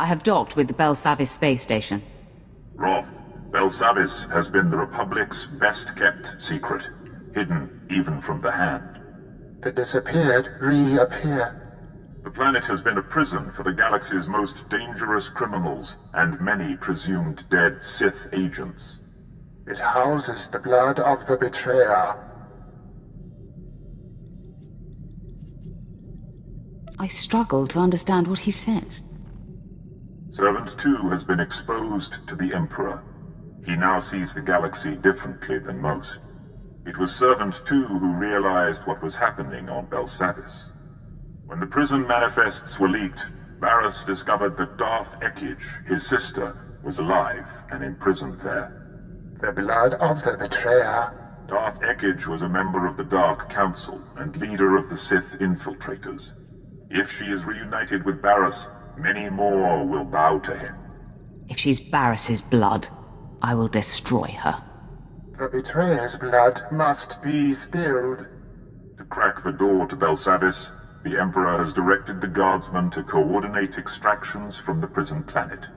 I have docked with the Belsavis space station. Roth, Belsavis has been the Republic's best-kept secret, hidden even from the Hand. The disappeared reappear. The planet has been a prison for the galaxy's most dangerous criminals and many presumed dead Sith agents. It houses the blood of the betrayer. I struggle to understand what he says. Servant 2 has been exposed to the Emperor. He now sees the galaxy differently than most. It was Servant 2 who realized what was happening on Belsavis. When the prison manifests were leaked, Barriss discovered that Darth Ekage, his sister, was alive and imprisoned there. The blood of the betrayer. Darth Ekage was a member of the Dark Council and leader of the Sith infiltrators. If she is reunited with Barriss, many more will bow to him. If she's Barriss's blood, I will destroy her. The betrayer's blood must be spilled. To crack the door to Belsavis, the Emperor has directed the Guardsmen to coordinate extractions from the prison planet.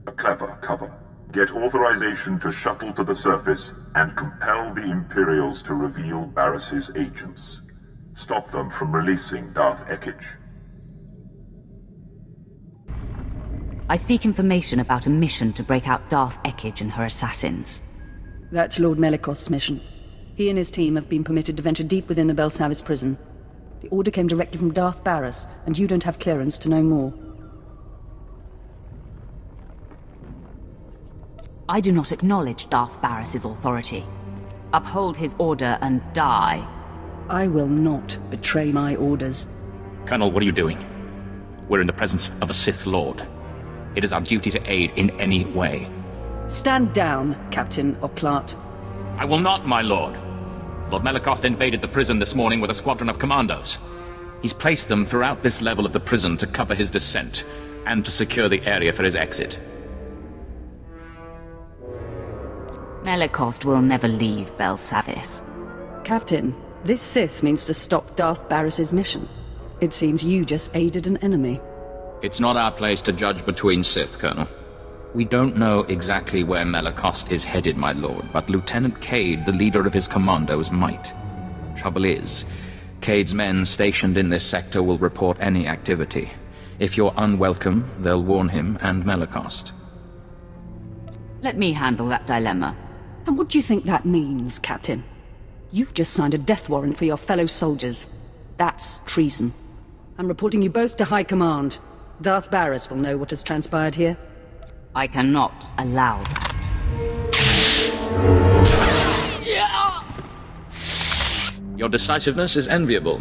A clever cover. Get authorization to shuttle to the surface and compel the Imperials to reveal Barriss's agents. Stop them from releasing Darth Ekage. I seek information about a mission to break out Darth Ekage and her assassins. That's Lord Melikost's mission. He and his team have been permitted to venture deep within the Belsavis prison. The order came directly from Darth Barriss, and you don't have clearance to know more. I do not acknowledge Darth Barriss's authority. Uphold his order and die. I will not betray my orders. Colonel, what are you doing? We're in the presence of a Sith Lord. It is our duty to aid in any way. Stand down, Captain Oclart. I will not, my lord. Lord Melikost invaded the prison this morning with a squadron of commandos. He's placed them throughout this level of the prison to cover his descent, and to secure the area for his exit. Melikost will never leave Belsavis. Captain, this Sith means to stop Darth Barriss's mission. It seems you just aided an enemy. It's not our place to judge between Sith, Colonel. We don't know exactly where Melikost is headed, my lord, but Lieutenant Cade, the leader of his commandos, might. Trouble is, Cade's men stationed in this sector will report any activity. If you're unwelcome, they'll warn him and Melikost. Let me handle that dilemma. And what do you think that means, Captain? You've just signed a death warrant for your fellow soldiers. That's treason. I'm reporting you both to High Command. Darth Barriss will know what has transpired here. I cannot allow that. Your decisiveness is enviable.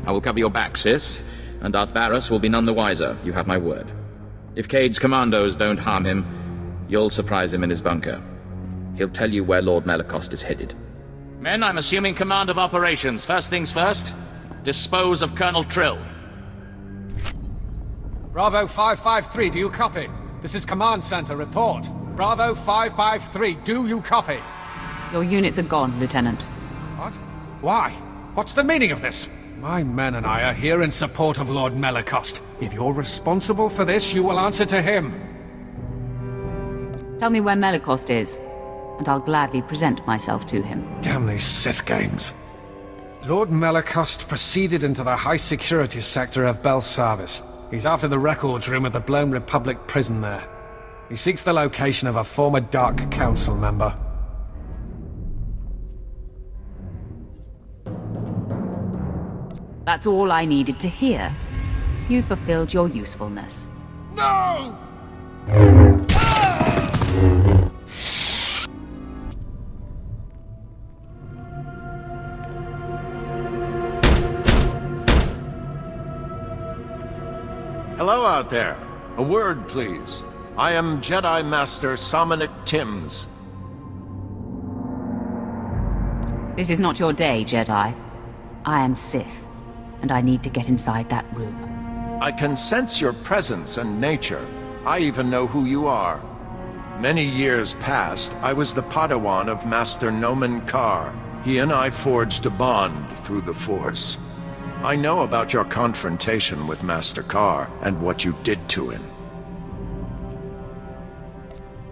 I will cover your back, Sith, and Darth Barriss will be none the wiser, you have my word. If Cade's commandos don't harm him, you'll surprise him in his bunker. He'll tell you where Lord Melikost is headed. Men, I'm assuming command of operations. First things first, dispose of Colonel Trill. Bravo 553, do you copy? This is Command Center, report. Bravo 553, do you copy? Your units are gone, Lieutenant. What? Why? What's the meaning of this? My men and I are here in support of Lord Melikost. If you're responsible for this, you will answer to him. Tell me where Melikost is, and I'll gladly present myself to him. Damn these Sith games. Lord Melikost proceeded into the high-security sector of Belsavis. He's after the records room of the Blown Republic prison there. He seeks the location of a former Dark Council member. That's all I needed to hear. You fulfilled your usefulness. No! Hello out there. A word, please. I am Jedi Master Somnic Timms. This is not your day, Jedi. I am Sith, and I need to get inside that room. I can sense your presence and nature. I even know who you are. Many years past, I was the Padawan of Master Nomen Karr. He and I forged a bond through the Force. I know about your confrontation with Master Karr and what you did to him.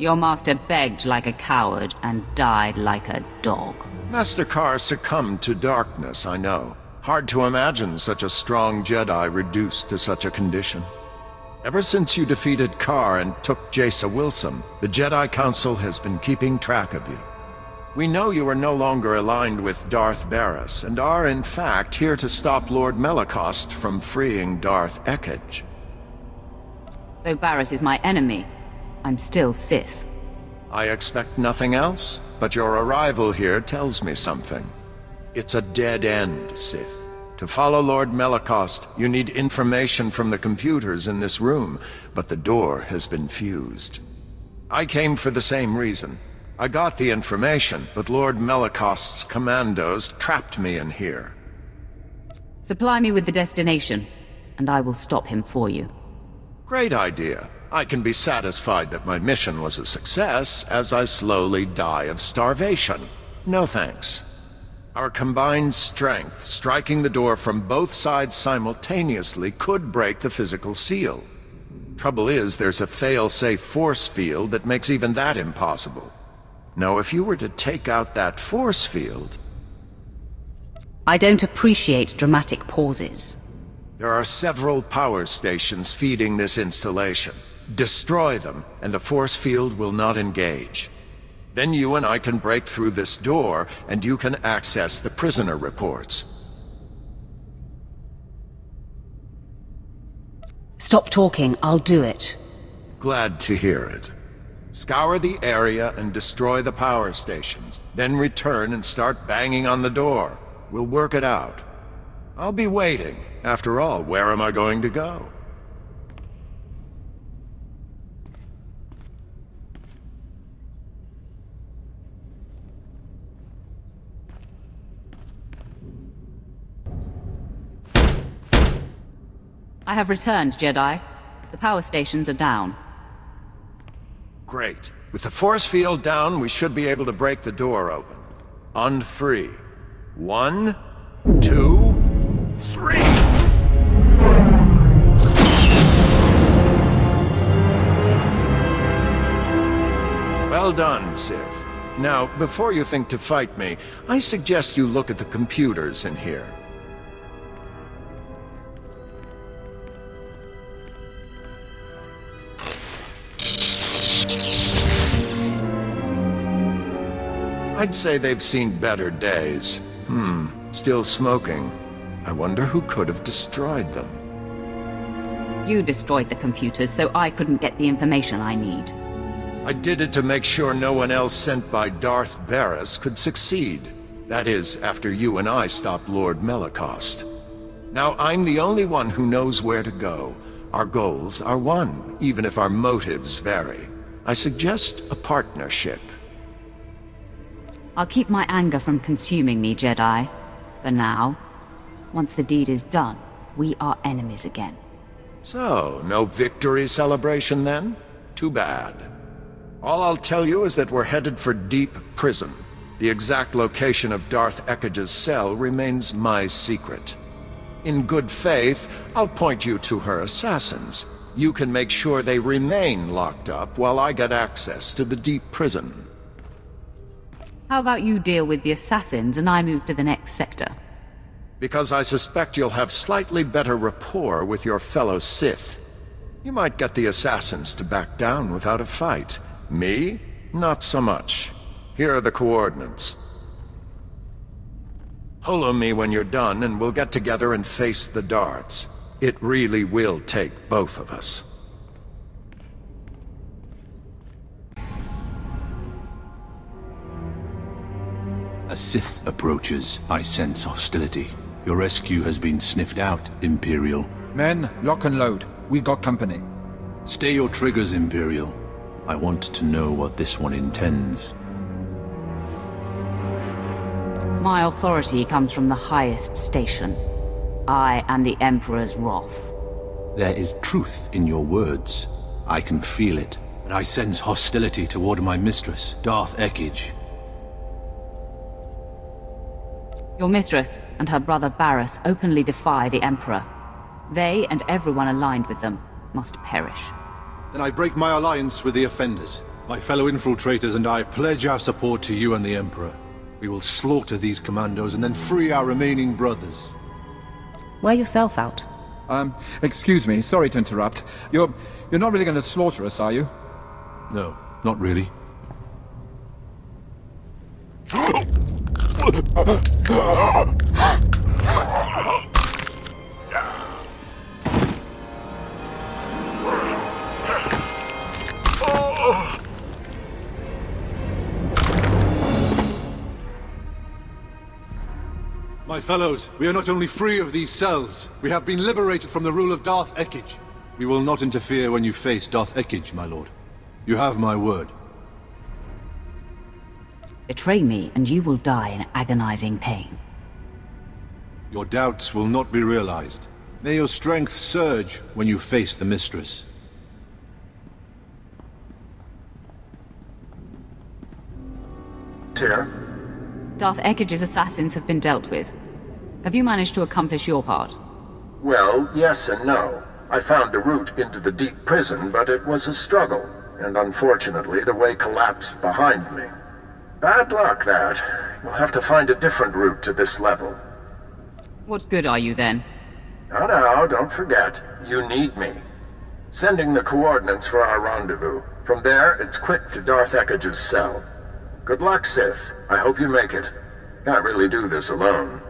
Your master begged like a coward and died like a dog. Master Carr succumbed to darkness, I know. Hard to imagine such a strong Jedi reduced to such a condition. Ever since you defeated Carr and took Jace Wilson, the Jedi Council has been keeping track of you. We know you are no longer aligned with Darth Barris, and are in fact here to stop Lord Melicost from freeing Darth Ekage. Though Barris is my enemy, I'm still Sith. I expect nothing else, but your arrival here tells me something. It's a dead end, Sith. To follow Lord Melicost, you need information from the computers in this room, but the door has been fused. I came for the same reason. I got the information, but Lord Melicost's commandos trapped me in here. Supply me with the destination, and I will stop him for you. Great idea. I can be satisfied that my mission was a success as I slowly die of starvation. No thanks. Our combined strength, striking the door from both sides simultaneously, could break the physical seal. Trouble is, there's a fail-safe force field that makes even that impossible. Now, if you were to take out that force field... I don't appreciate dramatic pauses. There are several power stations feeding this installation. Destroy them, and the force field will not engage. Then you and I can break through this door, and you can access the prisoner reports. Stop talking, I'll do it. Glad to hear it. Scour the area and destroy the power stations. Then return and start banging on the door. We'll work it out. I'll be waiting. After all, where am I going to go? I have returned, Jedi. The power stations are down. Great. With the force field down, we should be able to break the door open. On 3. 1, 2, 3! Well done, Sith. Now, before you think to fight me, I suggest you look at the computers in here. I'd say they've seen better days. Still smoking. I wonder who could have destroyed them. You destroyed the computers, so I couldn't get the information I need. I did it to make sure no one else sent by Darth Barris could succeed. That is, after you and I stopped Lord Melicost. Now I'm the only one who knows where to go. Our goals are one, even if our motives vary. I suggest a partnership. I'll keep my anger from consuming me, Jedi. For now. Once the deed is done, we are enemies again. So, no victory celebration then? Too bad. All I'll tell you is that we're headed for Deep Prison. The exact location of Darth Ekage's cell remains my secret. In good faith, I'll point you to her assassins. You can make sure they remain locked up while I get access to the Deep Prison. How about you deal with the assassins and I move to the next sector? Because I suspect you'll have slightly better rapport with your fellow Sith. You might get the assassins to back down without a fight. Me? Not so much. Here are the coordinates. Holo me when you're done and we'll get together and face the Darths. It really will take both of us. As Sith approaches, I sense hostility. Your rescue has been sniffed out, Imperial. Men, lock and load. We got company. Stay your triggers, Imperial. I want to know what this one intends. My authority comes from the highest station. I am the Emperor's wrath. There is truth in your words. I can feel it, but I sense hostility toward my mistress, Darth Ekage. Your mistress and her brother Barris openly defy the Emperor. They and everyone aligned with them must perish. Then I break my alliance with the offenders. My fellow infiltrators and I pledge our support to you and the Emperor. We will slaughter these commandos and then free our remaining brothers. Wear yourself out. Excuse me, sorry to interrupt. You're not really going to slaughter us, are you? No, not really. My fellows, we are not only free of these cells, we have been liberated from the rule of Darth Ekij. We will not interfere when you face Darth Ekij, my lord. You have my word. Betray me, and you will die in agonizing pain. Your doubts will not be realized. May your strength surge when you face the Mistress. Here. Darth Ekij's assassins have been dealt with. Have you managed to accomplish your part? Well, yes and no. I found a route into the deep prison, but it was a struggle, and unfortunately the way collapsed behind me. Bad luck, that. You'll have to find a different route to this level. What good are you then? No, don't forget. You need me. Sending the coordinates for our rendezvous. From there, it's quick to Darth Ekij's cell. Good luck, Sith. I hope you make it. Can't really do this alone.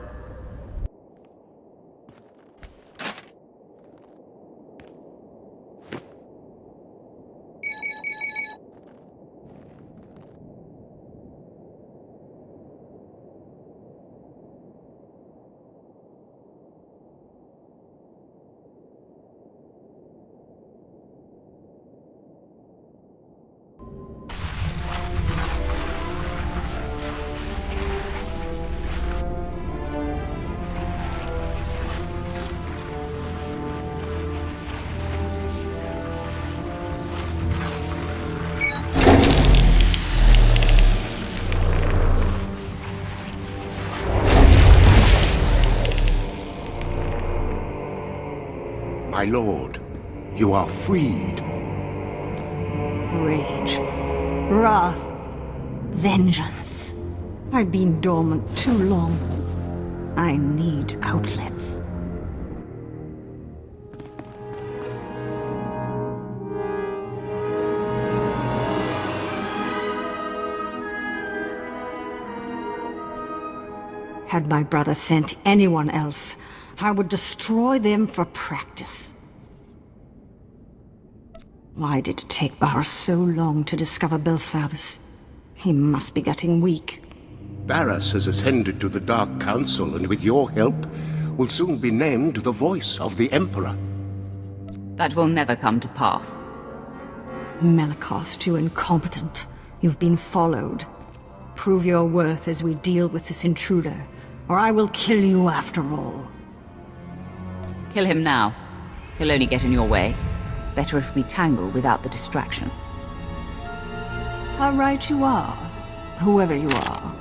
My lord, you are freed. Rage. Wrath. Vengeance. I've been dormant too long. I need outlets. Had my brother sent anyone else, I would destroy them for practice. Why did it take Barra so long to discover Belsavis? He must be getting weak. Barras has ascended to the Dark Council, and with your help, will soon be named the voice of the Emperor. That will never come to pass. Malakast, you incompetent. You've been followed. Prove your worth as we deal with this intruder, or I will kill you after all. Kill him now. He'll only get in your way. Better if we tangle without the distraction. How right you are, whoever you are.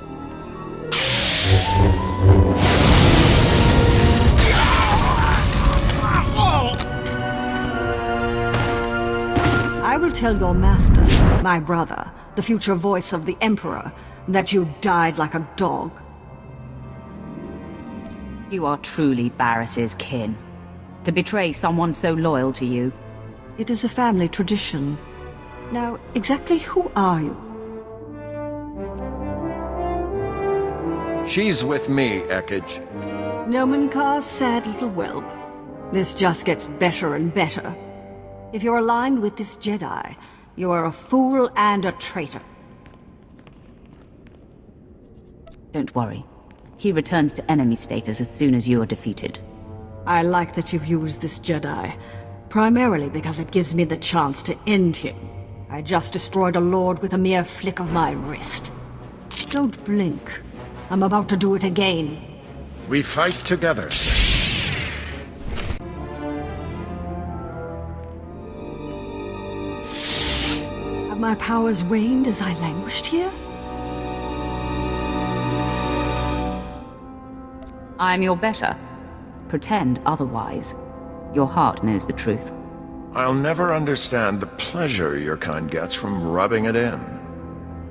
I will tell your master, my brother, the future voice of the Emperor, that you died like a dog. You are truly Barris's kin. To betray someone so loyal to you. It is a family tradition. Now, exactly who are you? She's with me, Ekij. Nomenkar's sad little whelp. This just gets better and better. If you're aligned with this Jedi, you are a fool and a traitor. Don't worry. He returns to enemy status as soon as you are defeated. I like that you've used this Jedi. Primarily because it gives me the chance to end him. I just destroyed a lord with a mere flick of my wrist. Don't blink. I'm about to do it again. We fight together. Have my powers waned as I languished here? I am your better. Pretend otherwise. Your heart knows the truth. I'll never understand the pleasure your kind gets from rubbing it in.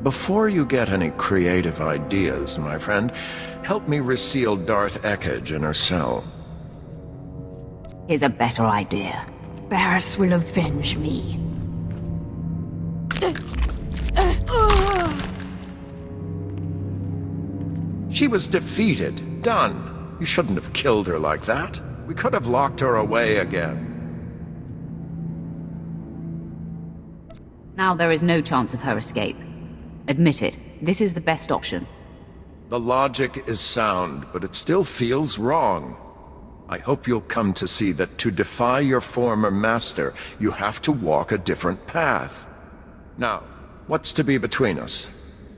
Before you get any creative ideas, my friend, help me reseal Darth Ekage in her cell. Here's a better idea. Barris will avenge me. She was defeated. Done. You shouldn't have killed her like that. We could have locked her away again. Now there is no chance of her escape. Admit it, this is the best option. The logic is sound, but it still feels wrong. I hope you'll come to see that to defy your former master, you have to walk a different path. Now, what's to be between us?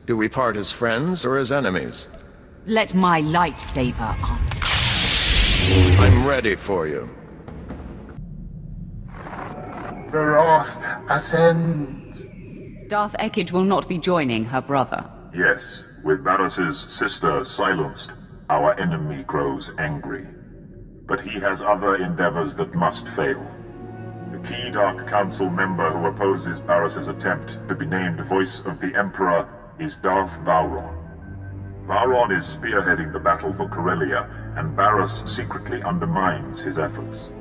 Do we part as friends or as enemies? Let my lightsaber answer. I'm ready for you. The Wrath ascends. Darth Ekage will not be joining her brother. Yes, with Barris's sister silenced, our enemy grows angry. But he has other endeavors that must fail. The key Dark Council member who opposes Barris's attempt to be named Voice of the Emperor is Darth Vowron. Vowron is spearheading the battle for Corellia, and Barris secretly undermines his efforts.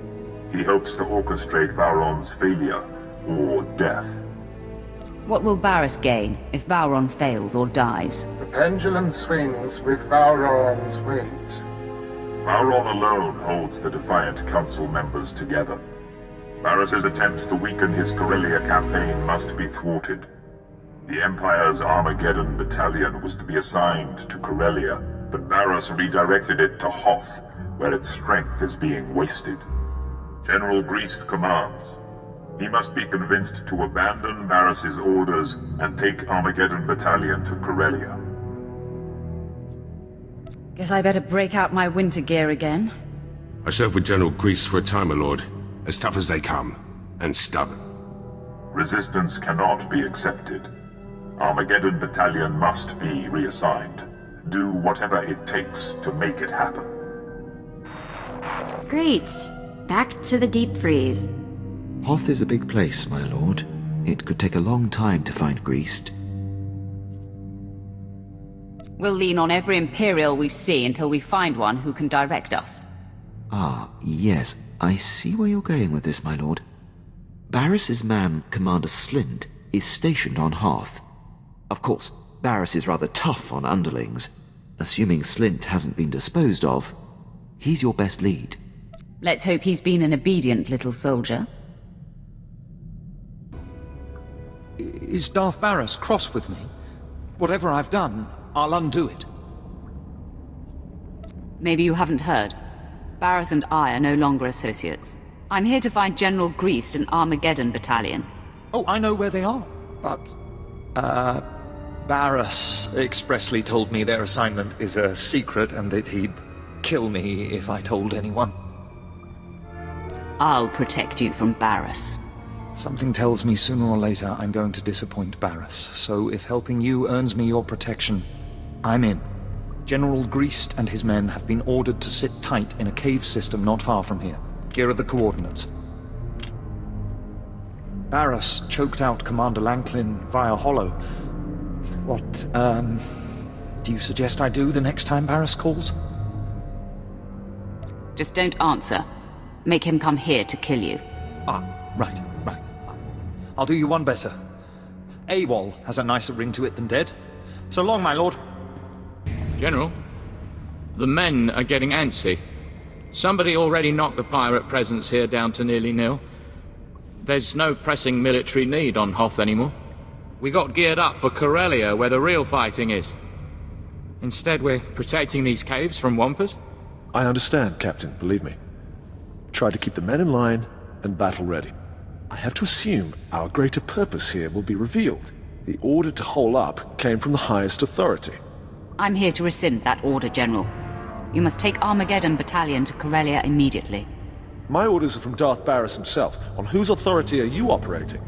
He hopes to orchestrate Vowron's failure, or death. What will Barris gain if Vowron fails or dies? The pendulum swings with Vowron's weight. Vowron alone holds the defiant council members together. Barris's attempts to weaken his Corellia campaign must be thwarted. The Empire's Armageddon battalion was to be assigned to Corellia, but Barris redirected it to Hoth, where its strength is being wasted. General Greast commands. He must be convinced to abandon Barris's orders and take Armageddon battalion to Corellia. Guess I better break out my winter gear again. I served with General Grease for a time, my lord. As tough as they come, and stubborn. Resistance cannot be accepted. Armageddon battalion must be reassigned. Do whatever it takes to make it happen. Great. Back to the deep freeze. Hoth is a big place, my lord. It could take a long time to find Greast. We'll lean on every Imperial we see until we find one who can direct us. Ah, yes. I see where you're going with this, my lord. Barris's man, Commander Slint, is stationed on Hoth. Of course, Barris is rather tough on underlings. Assuming Slint hasn't been disposed of, he's your best lead. Let's hope he's been an obedient little soldier. Is Darth Barris cross with me? Whatever I've done, I'll undo it. Maybe you haven't heard. Barris and I are no longer associates. I'm here to find General Greast and Armageddon Battalion. Oh, I know where they are. But, Barris expressly told me their assignment is a secret and that he'd kill me if I told anyone. I'll protect you from Barris. Something tells me sooner or later I'm going to disappoint Barris, so if helping you earns me your protection, I'm in. General Greast and his men have been ordered to sit tight in a cave system not far from here. Here are the coordinates. Barris choked out Commander Lanklin via Hollow. What, do you suggest I do the next time Barris calls? Just don't answer. Make him come here to kill you. Ah, right. I'll do you one better. AWOL has a nicer ring to it than dead. So long, my lord. General, the men are getting antsy. Somebody already knocked the pirate presence here down to nearly nil. There's no pressing military need on Hoth anymore. We got geared up for Corellia, where the real fighting is. Instead, we're protecting these caves from Wampus. I understand, Captain, believe me. Try to keep the men in line and battle ready. I have to assume our greater purpose here will be revealed. The order to hole up came from the highest authority. I'm here to rescind that order, General. You must take Armageddon Battalion to Corellia immediately. My orders are from Darth Barris himself. On whose authority are you operating?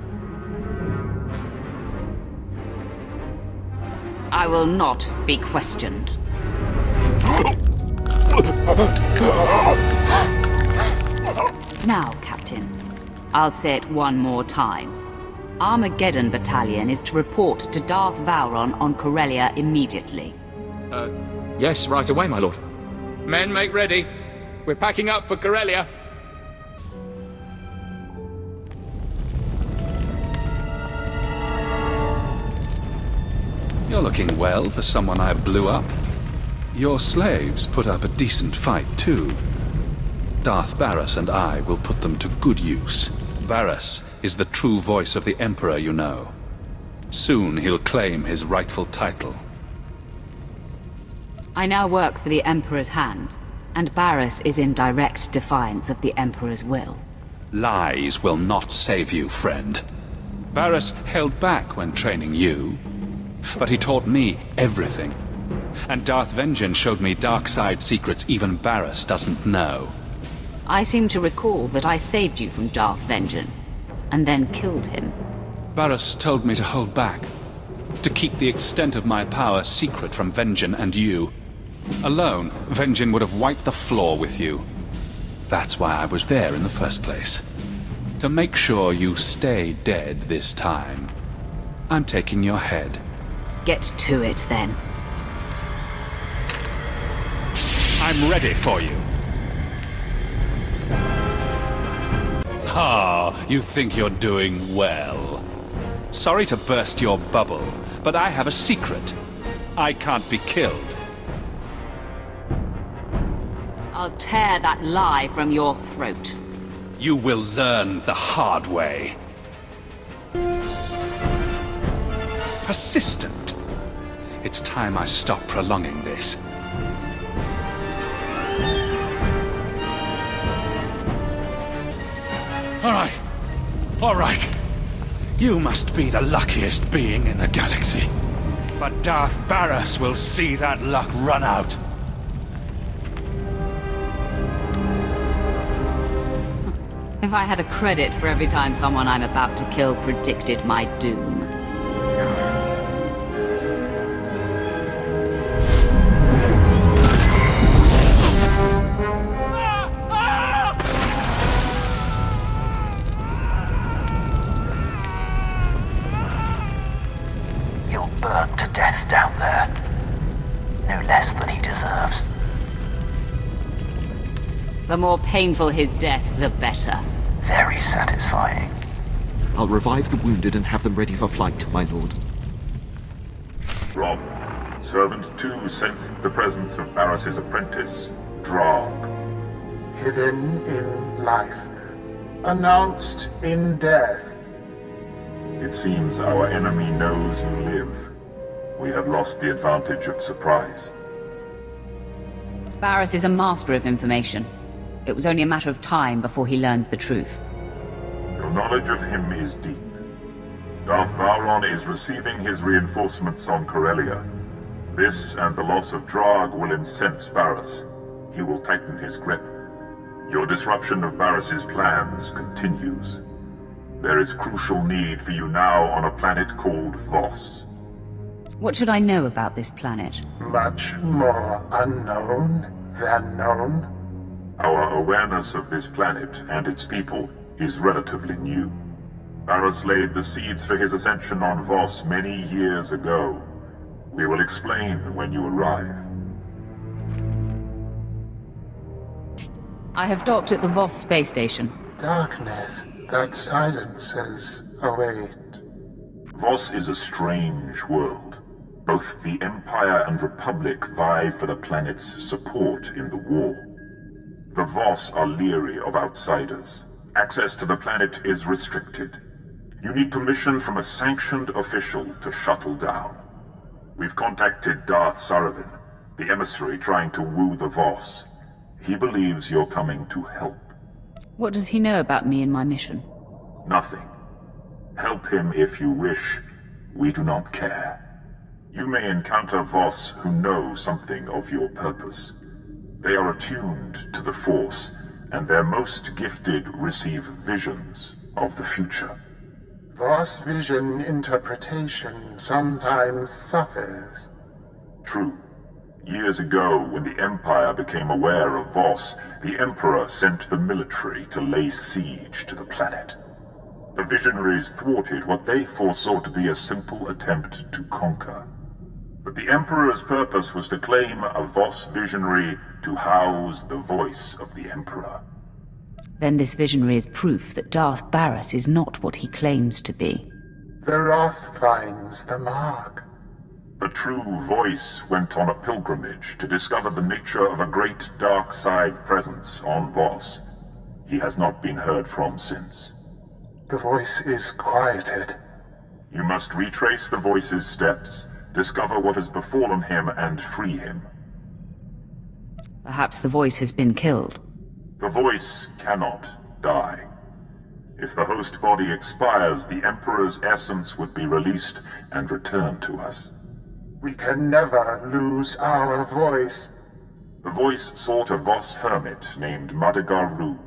I will not be questioned. Now, Captain, I'll say it one more time. Armageddon Battalion is to report to Darth Vowron on Corellia immediately. Yes, right away, my lord. Men, make ready. We're packing up for Corellia. You're looking well for someone I blew up. Your slaves put up a decent fight, too. Darth Barris and I will put them to good use. Barris is the true voice of the Emperor, you know. Soon he'll claim his rightful title. I now work for the Emperor's hand, and Barris is in direct defiance of the Emperor's will. Lies will not save you, friend. Barris held back when training you, but he taught me everything. And Darth Vengeance showed me dark side secrets even Barris doesn't know. I seem to recall that I saved you from Darth Vengeance, and then killed him. Barris told me to hold back, to keep the extent of my power secret from Vengeance and you. Alone, Vengeance would have wiped the floor with you. That's why I was there in the first place. To make sure you stay dead this time, I'm taking your head. Get to it, then. I'm ready for you. Ah, you think you're doing well. Sorry to burst your bubble, but I have a secret. I can't be killed. I'll tear that lie from your throat. You will learn the hard way. Persistent. It's time I stop prolonging this. All right. You must be the luckiest being in the galaxy. But Darth Barris will see that luck run out. If I had a credit for every time someone I'm about to kill predicted my doom. He'll burn to death down there. No less than he deserves. The more painful his death, the better. Very satisfying. I'll revive the wounded and have them ready for flight, my lord. Roth, Servant 2 sensed the presence of Barris's apprentice, Drog. Hidden in life, announced in death. It seems our enemy knows you live. We have lost the advantage of surprise. Barris is a master of information. It was only a matter of time before he learned the truth. Your knowledge of him is deep. Darth Vowron is receiving his reinforcements on Corellia. This and the loss of Drog will incense Barris. He will tighten his grip. Your disruption of Barris's plans continues. There is crucial need for you now on a planet called Voss. What should I know about this planet? Much more unknown than known. Our awareness of this planet and its people is relatively new. Barris laid the seeds for his ascension on Voss many years ago. We will explain when you arrive. I have docked at the Voss space station. Darkness that silences await. Voss is a strange world. Both the Empire and Republic vie for the planet's support in the war. The Voss are leery of outsiders. Access to the planet is restricted. You need permission from a sanctioned official to shuttle down. We've contacted Darth Saravin, the emissary trying to woo the Voss. He believes you're coming to help. What does he know about me and my mission? Nothing. Help him if you wish. We do not care. You may encounter Voss who know something of your purpose. They are attuned to the Force, and their most gifted receive visions of the future. Voss vision interpretation sometimes suffers. True. Years ago, when the Empire became aware of Voss, the Emperor sent the military to lay siege to the planet. The Visionaries thwarted what they foresaw to be a simple attempt to conquer. But the Emperor's purpose was to claim a Voss Visionary to house the voice of the Emperor. Then this Visionary is proof that Darth Baras is not what he claims to be. The Wrath finds the mark. The true voice went on a pilgrimage to discover the nature of a great dark side presence on Voss. He has not been heard from since. The voice is quieted. You must retrace the voice's steps, discover what has befallen him, and free him. Perhaps the voice has been killed. The voice cannot die. If the host body expires, the Emperor's essence would be released and returned to us. We can never lose our voice. The voice sought a Voss hermit named Madagaru.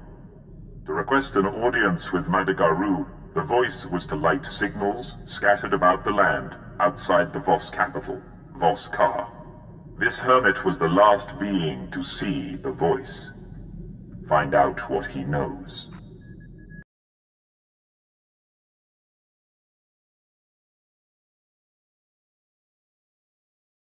To request an audience with Madagaru, the voice was to light signals scattered about the land outside the Voss capital, Voss-Ka. This hermit was the last being to see the voice. Find out what he knows.